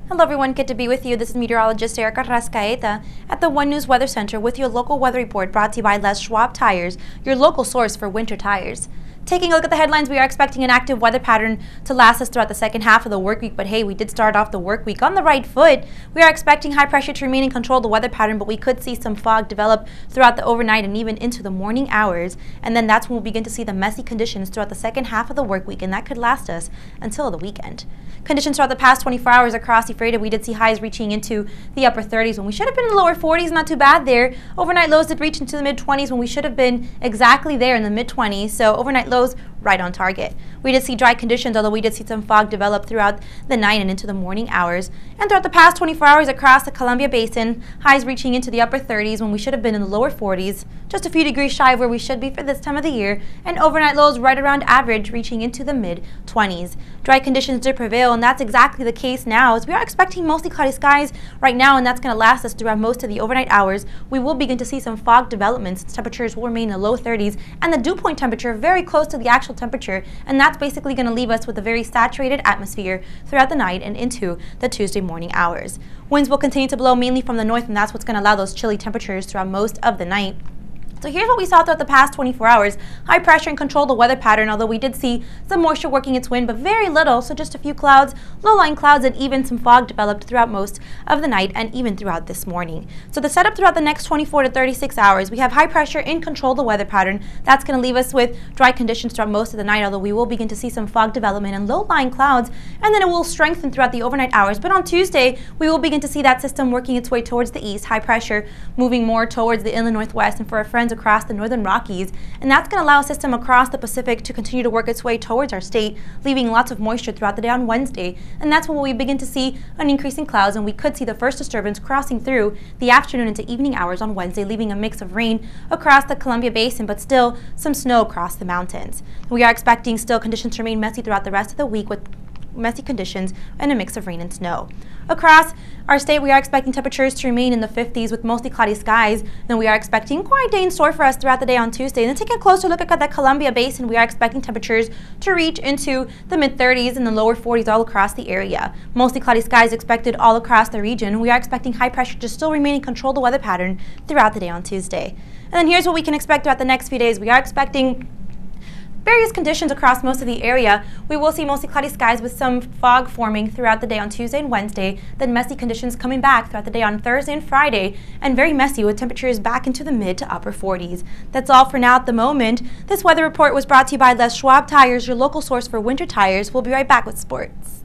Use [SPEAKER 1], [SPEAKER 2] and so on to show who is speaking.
[SPEAKER 1] Hello everyone, good to be with you. This is meteorologist Erica Rascaeta at the One News Weather Center with your local weather report brought to you by Les Schwab Tires, your local source for winter tires. Taking a look at the headlines, we are expecting an active weather pattern to last us throughout the second half of the work week, but hey, we did start off the work week on the right foot. We are expecting high pressure to remain in control of the weather pattern, but we could see some fog develop throughout the overnight and even into the morning hours, and then that's when we'll begin to see the messy conditions throughout the second half of the work week, and that could last us until the weekend. Conditions throughout the past 24 hours across Ephrata, we did see highs reaching into the upper 30s when we should have been in the lower 40s, not too bad there. Overnight lows did reach into the mid 20s when we should have been exactly there in the mid 20s, so overnight lows right on target. We did see dry conditions, although we did see some fog develop throughout the night and into the morning hours. And throughout the past 24 hours across the Columbia Basin, highs reaching into the upper 30s when we should have been in the lower 40s, just a few degrees shy of where we should be for this time of the year, and overnight lows right around average reaching into the mid 20s. Dry conditions did prevail, and that's exactly the case now, as we are expecting mostly cloudy skies right now, and that's going to last us throughout most of the overnight hours. We will begin to see some fog developments. Temperatures will remain in the low 30s, and the dew point temperature very close to the actual temperature, and that's basically going to leave us with a very saturated atmosphere throughout the night and into the Tuesday morning hours. Winds will continue to blow mainly from the north, and that's what's going to allow those chilly temperatures throughout most of the night. So here's what we saw throughout the past 24 hours. High pressure and control the weather pattern, although we did see some moisture working its wind, but very little, so just a few clouds, low-lying clouds, and even some fog developed throughout most of the night and even throughout this morning. So the setup throughout the next 24 to 36 hours, we have high pressure in control of the weather pattern. That's going to leave us with dry conditions throughout most of the night, although we will begin to see some fog development and low-lying clouds, and then it will strengthen throughout the overnight hours. But on Tuesday, we will begin to see that system working its way towards the east, high pressure moving more towards the inland northwest and for our friends across the northern Rockies, and that's going to allow a system across the Pacific to continue to work its way towards our state, leaving lots of moisture throughout the day on Wednesday, and that's when we begin to see an increase in clouds, and we could see the first disturbance crossing through the afternoon into evening hours on Wednesday, leaving a mix of rain across the Columbia Basin, but still some snow across the mountains. We are expecting still conditions to remain messy throughout the rest of the week with messy conditions and a mix of rain and snow. Across our state, we are expecting temperatures to remain in the 50s with mostly cloudy skies. Then we are expecting quite a day in store for us throughout the day on Tuesday. And then taking a closer look at the Columbia Basin, we are expecting temperatures to reach into the mid-30s and the lower 40s all across the area. Mostly cloudy skies expected all across the region. We are expecting high pressure to still remain in control of the weather pattern throughout the day on Tuesday. And then here's what we can expect throughout the next few days. We are expecting various conditions across most of the area. We will see mostly cloudy skies with some fog forming throughout the day on Tuesday and Wednesday, then messy conditions coming back throughout the day on Thursday and Friday, and very messy with temperatures back into the mid to upper 40s. That's all for now at the moment. This weather report was brought to you by Les Schwab Tires, your local source for winter tires. We'll be right back with sports.